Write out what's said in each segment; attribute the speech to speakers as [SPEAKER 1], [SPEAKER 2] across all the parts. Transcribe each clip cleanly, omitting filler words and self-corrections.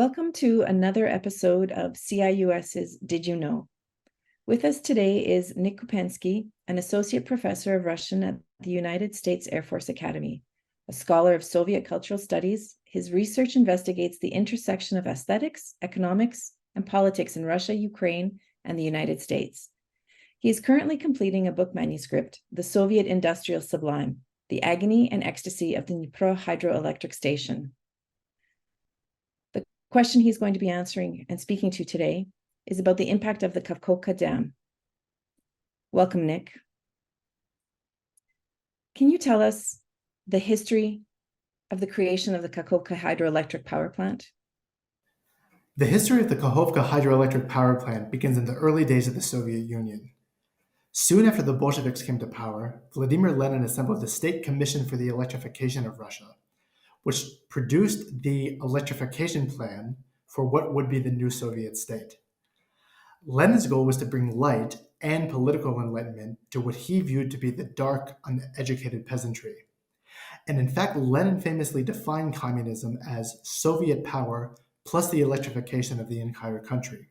[SPEAKER 1] Welcome to another episode of CIUS's Did You Know? With us today is Nick Kupensky, an associate professor of Russian at the United States Air Force Academy. A scholar of Soviet cultural studies, his research investigates the intersection of aesthetics, economics, and politics in Russia, Ukraine, and the United States. He is currently completing a book manuscript, The Soviet Industrial Sublime, The Agony and Ecstasy of the Dnipro Hydroelectric Station. The question he's going to be answering and speaking to today is about the impact of the Kakhovka Dam. Welcome, Nick. Can you tell us the history of the creation of the Kakhovka hydroelectric power plant?
[SPEAKER 2] The history of the Kakhovka hydroelectric power plant begins in the early days of the Soviet Union. Soon after the Bolsheviks came to power, Vladimir Lenin assembled the State Commission for the Electrification of Russia, which produced the electrification plan for what would be the new Soviet state. Lenin's goal was to bring light and political enlightenment to what he viewed to be the dark, uneducated peasantry. And in fact, Lenin famously defined communism as Soviet power plus the electrification of the entire country.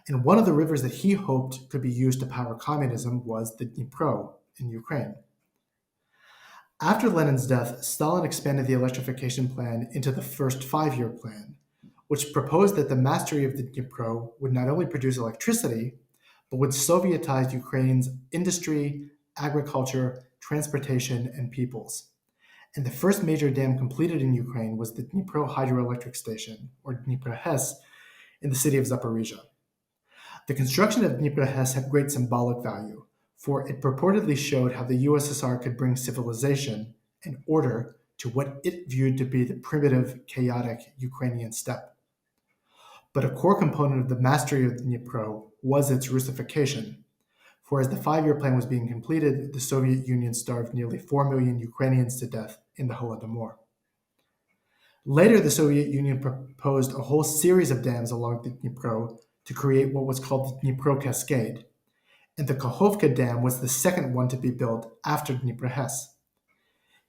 [SPEAKER 2] And one of the rivers that he hoped could be used to power communism was the Dnipro in Ukraine. After Lenin's death, Stalin expanded the electrification plan into the first five-year plan, which proposed that the mastery of the Dnipro would not only produce electricity, but would Sovietize Ukraine's industry, agriculture, transportation, and peoples. And the first major dam completed in Ukraine was the Dnipro Hydroelectric Station, or Dnipro-HES, in the city of Zaporizhia. The construction of Dnipro-HES had great symbolic value, for it purportedly showed how the USSR could bring civilization and order to what it viewed to be the primitive, chaotic Ukrainian steppe. But a core component of the mastery of the Dnipro was its Russification, for as the five-year plan was being completed, the Soviet Union starved nearly 4 million Ukrainians to death in the Holodomor. Later, the Soviet Union proposed a whole series of dams along the Dnipro to create what was called the Dnipro Cascade, and the Kakhovka Dam was the second one to be built after Dnipro-HES.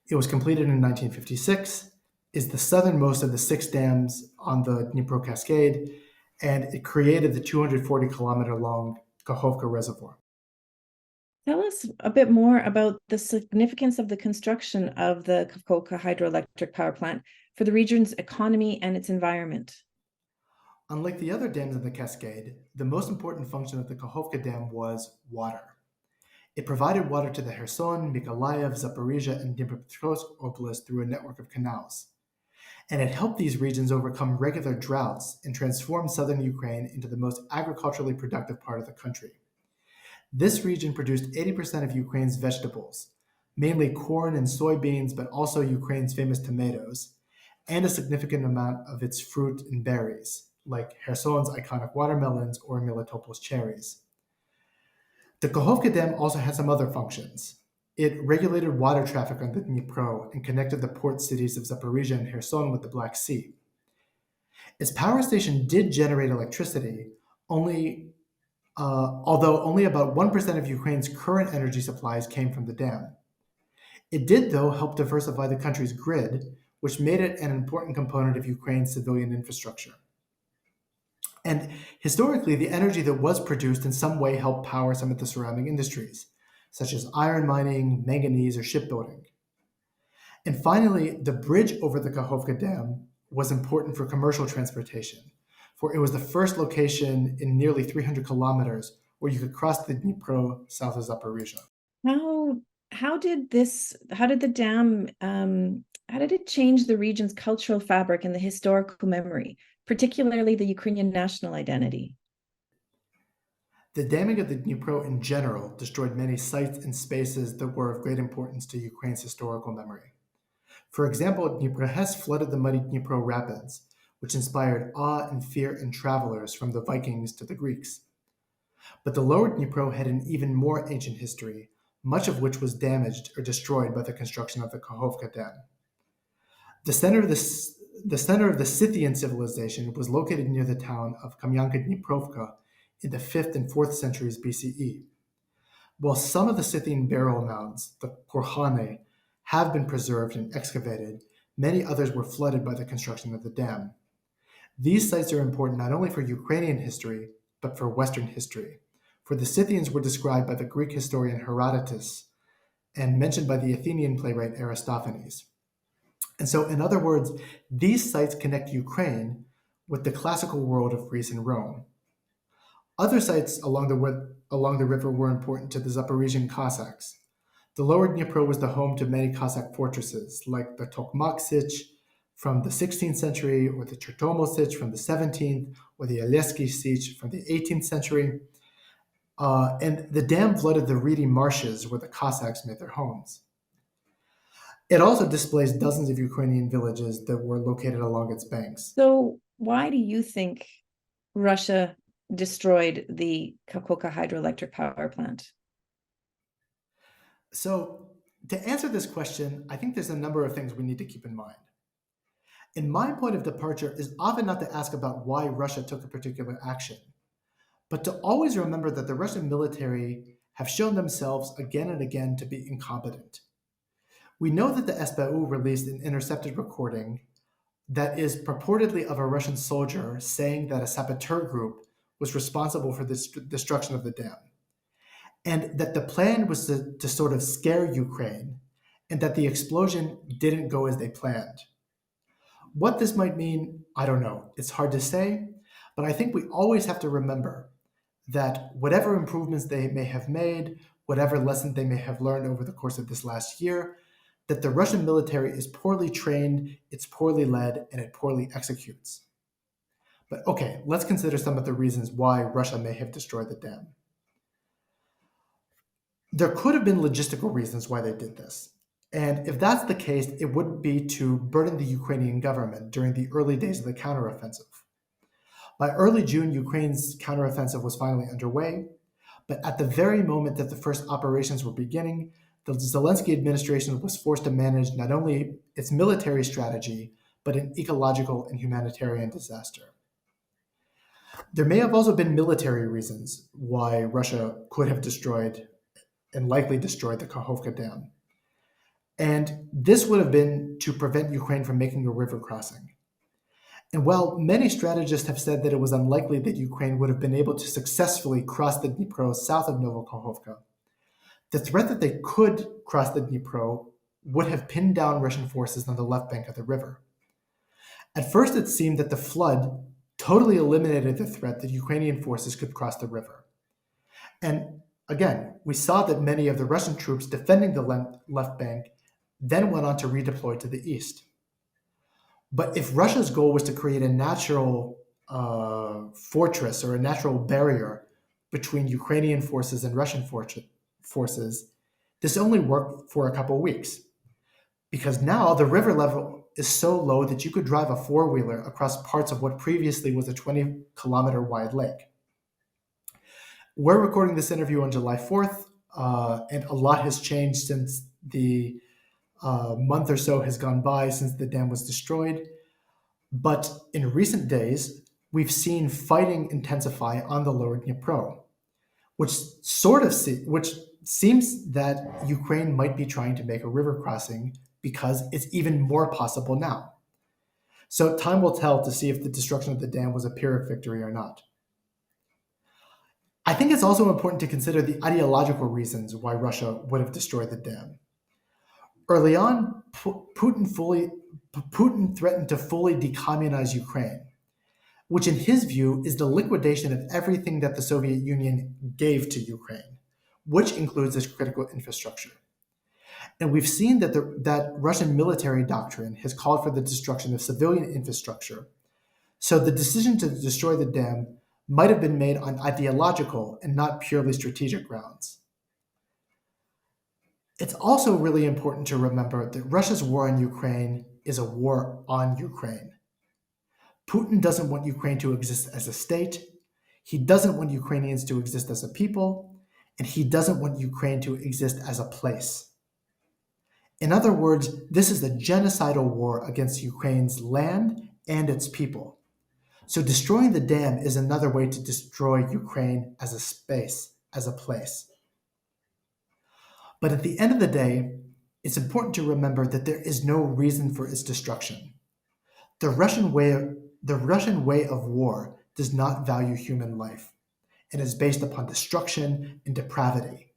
[SPEAKER 2] It was completed in 1956, is the southernmost of the 6 dams on the Dnipro Cascade, and it created the 240-kilometer-long Kakhovka Reservoir.
[SPEAKER 1] Tell us a bit more about the significance of the construction of the Kakhovka hydroelectric power plant for the region's economy and its environment.
[SPEAKER 2] Unlike the other dams in the Cascade, the most important function of the Kakhovka Dam was water. It provided water to the Kherson, Mykolaiv, Zaporizhia, and Dnipropetrovsk oblasts through a network of canals. And it helped these regions overcome regular droughts and transform southern Ukraine into the most agriculturally productive part of the country. This region produced 80% of Ukraine's vegetables, mainly corn and soybeans, but also Ukraine's famous tomatoes, and a significant amount of its fruit and berries, like Kherson's iconic watermelons or Melitopol's cherries. The Kakhovka Dam also had some other functions. It regulated water traffic on the Dnipro and connected the port cities of Zaporizhia and Kherson with the Black Sea. Its power station did generate electricity, although only about 1% of Ukraine's current energy supplies came from the dam. It did, though, help diversify the country's grid, which made it an important component of Ukraine's civilian infrastructure. And historically, the energy that was produced in some way helped power some of the surrounding industries, such as iron mining, manganese, or shipbuilding. And finally, the bridge over the Kakhovka Dam was important for commercial transportation, for it was the first location in nearly 300 kilometers where you could cross the Dnipro south of Zaporizhia.
[SPEAKER 1] How did the dam, how did it change the region's cultural fabric and the historical memory, particularly the Ukrainian national identity?
[SPEAKER 2] The damming of the Dnipro in general destroyed many sites and spaces that were of great importance to Ukraine's historical memory. For example, Dnipro-HES flooded the muddy Dnipro rapids, which inspired awe and fear in travelers from the Vikings to the Greeks. But the lower Dnipro had an even more ancient history, much of which was damaged or destroyed by the construction of the Kakhovka Dam. The center of the Scythian civilization was located near the town of Kamyanka-Dniprovka in the 5th and 4th centuries BCE. While some of the Scythian burial mounds, the Korhane, have been preserved and excavated, many others were flooded by the construction of the dam. These sites are important not only for Ukrainian history, but for Western history. For the Scythians were described by the Greek historian Herodotus and mentioned by the Athenian playwright Aristophanes. And so, in other words, these sites connect Ukraine with the classical world of Greece and Rome. Other sites along the river were important to the Zaporizhian Cossacks. The lower Dnipro was the home to many Cossack fortresses, like the Tokmak Sich from the 16th century, or the Chertomo Sich from the 17th, or the Aleski Sich from the 18th century. And the dam flooded the reedy marshes where the Cossacks made their homes. It also displaced dozens of Ukrainian villages that were located along its banks.
[SPEAKER 1] So why do you think Russia destroyed the Kakhovka hydroelectric power plant?
[SPEAKER 2] So, to answer this question, I think there's a number of things we need to keep in mind. And my point of departure is often not to ask about why Russia took a particular action, but to always remember that the Russian military have shown themselves again and again to be incompetent. We know that the SBU released an intercepted recording that is purportedly of a Russian soldier saying that a saboteur group was responsible for the destruction of the dam, and that the plan was to sort of scare Ukraine, and that the explosion didn't go as they planned. What this might mean, I don't know. It's hard to say, but I think we always have to remember that whatever improvements they may have made, whatever lessons they may have learned over the course of this last year, that the Russian military is poorly trained, it's poorly led, and it poorly executes. But okay, let's consider some of the reasons why Russia may have destroyed the dam. There could have been logistical reasons why they did this. And if that's the case, it would be to burden the Ukrainian government during the early days of the counteroffensive. By early June, Ukraine's counteroffensive was finally underway, but at the very moment that the first operations were beginning, the Zelensky administration was forced to manage not only its military strategy, but an ecological and humanitarian disaster. There may have also been military reasons why Russia could have destroyed and likely destroyed the Kakhovka Dam. And this would have been to prevent Ukraine from making a river crossing. And while many strategists have said that it was unlikely that Ukraine would have been able to successfully cross the Dnipro south of Novokakhovka, the threat that they could cross the Dnipro would have pinned down Russian forces on the left bank of the river. At first, it seemed that the flood totally eliminated the threat that Ukrainian forces could cross the river. And again, we saw that many of the Russian troops defending the left bank then went on to redeploy to the east. But if Russia's goal was to create a natural fortress or a natural barrier between Ukrainian forces and Russian forces, this only worked for a couple of weeks. Because now the river level is so low that you could drive a four-wheeler across parts of what previously was a 20-kilometer wide lake. We're recording this interview on July 4th, and a lot has changed since the month or so has gone by since the dam was destroyed. But in recent days, we've seen fighting intensify on the lower Dnipro, which seems that Ukraine might be trying to make a river crossing because it's even more possible now. So time will tell to see if the destruction of the dam was a Pyrrhic victory or not. I think it's also important to consider the ideological reasons why Russia would have destroyed the dam. Early on, Putin threatened to fully decommunize Ukraine, which in his view is the liquidation of everything that the Soviet Union gave to Ukraine, which includes its critical infrastructure. And we've seen that Russian military doctrine has called for the destruction of civilian infrastructure. So the decision to destroy the dam might have been made on ideological and not purely strategic grounds. It's also really important to remember that Russia's war on Ukraine is a war on Ukraine. Putin doesn't want Ukraine to exist as a state. He doesn't want Ukrainians to exist as a people. And he doesn't want Ukraine to exist as a place. In other words, this is a genocidal war against Ukraine's land and its people. So destroying the dam is another way to destroy Ukraine as a space, as a place. But at the end of the day, it's important to remember that there is no reason for its destruction. The Russian way The Russian way of war does not value human life and is based upon destruction and depravity.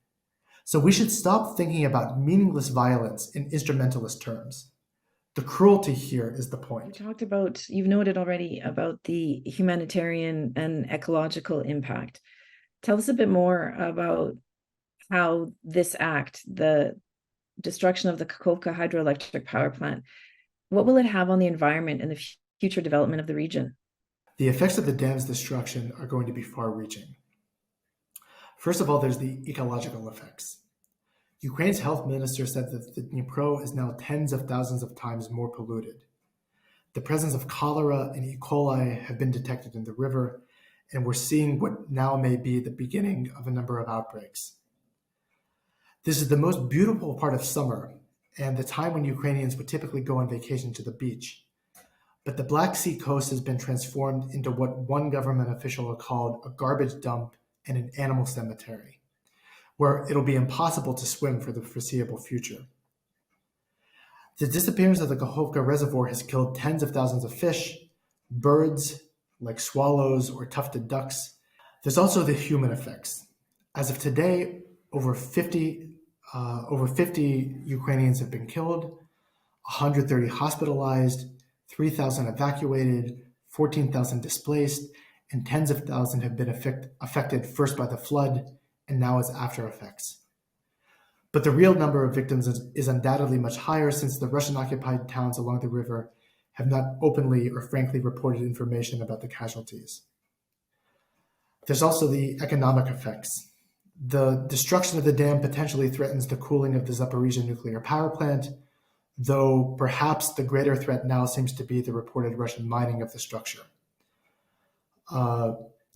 [SPEAKER 2] So we should stop thinking about meaningless violence in instrumentalist terms. The cruelty here is the point.
[SPEAKER 1] You've noted already about the humanitarian and ecological impact. Tell us a bit more about how this act, the destruction of the Kakhovka hydroelectric power plant, what will it have on the environment and the future development of the region?
[SPEAKER 2] The effects of the dam's destruction are going to be far-reaching. First of all, there's the ecological effects. Ukraine's health minister said that the Dnipro is now tens of thousands of times more polluted. The presence of cholera and E. coli have been detected in the river, and we're seeing what now may be the beginning of a number of outbreaks. This is the most beautiful part of summer and the time when Ukrainians would typically go on vacation to the beach. But the Black Sea coast has been transformed into what one government official called a garbage dump and an animal cemetery, where it'll be impossible to swim for the foreseeable future. The disappearance of the Kakhovka reservoir has killed tens of thousands of fish, birds like swallows or tufted ducks. There's also the human effects. As of today, over 50 Ukrainians have been killed, 130 hospitalized, 3,000 evacuated, 14,000 displaced, and tens of thousands have been affected first by the flood and now as after effects. But the real number of victims is undoubtedly much higher, since the Russian-occupied towns along the river have not openly or frankly reported information about the casualties. There's also the economic effects. The destruction of the dam potentially threatens the cooling of the Zaporizhzhia nuclear power plant, though perhaps the greater threat now seems to be the reported Russian mining of the structure.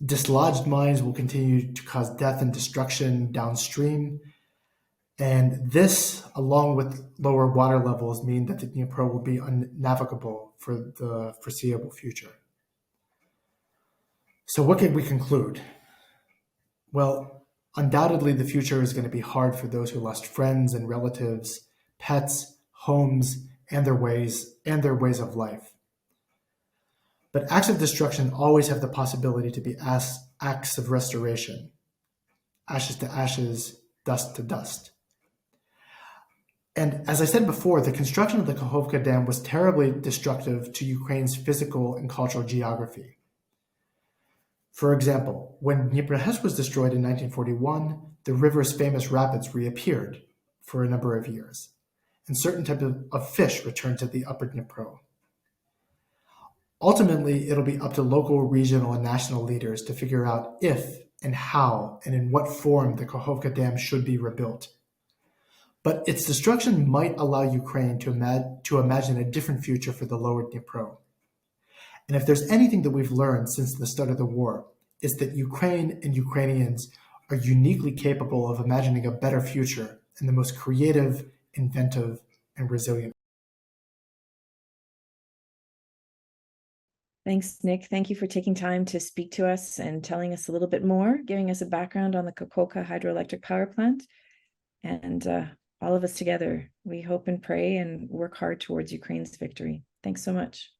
[SPEAKER 2] Dislodged mines will continue to cause death and destruction downstream, and this, along with lower water levels, mean that the Dnipro will be unnavigable for the foreseeable future. So what can we conclude? Well, undoubtedly the future is going to be hard for those who lost friends and relatives, pets, homes, and their ways of life. But acts of destruction always have the possibility to be acts of restoration. Ashes to ashes, dust to dust. And as I said before, the construction of the Kakhovka Dam was terribly destructive to Ukraine's physical and cultural geography. For example, when Dnipro was destroyed in 1941, the river's famous rapids reappeared for a number of years, and certain types of fish returned to the upper Dnipro. Ultimately, it'll be up to local, regional, and national leaders to figure out if and how and in what form the Kakhovka Dam should be rebuilt. But its destruction might allow Ukraine to imagine a different future for the lower Dnipro. And if there's anything that we've learned since the start of the war, it's that Ukraine and Ukrainians are uniquely capable of imagining a better future in the most creative, inventive, and resilient.
[SPEAKER 1] Thanks, Nick. Thank you for taking time to speak to us and telling us a little bit more, giving us a background on the Kakhovka hydroelectric power plant. And all of us together, we hope and pray and work hard towards Ukraine's victory. Thanks so much.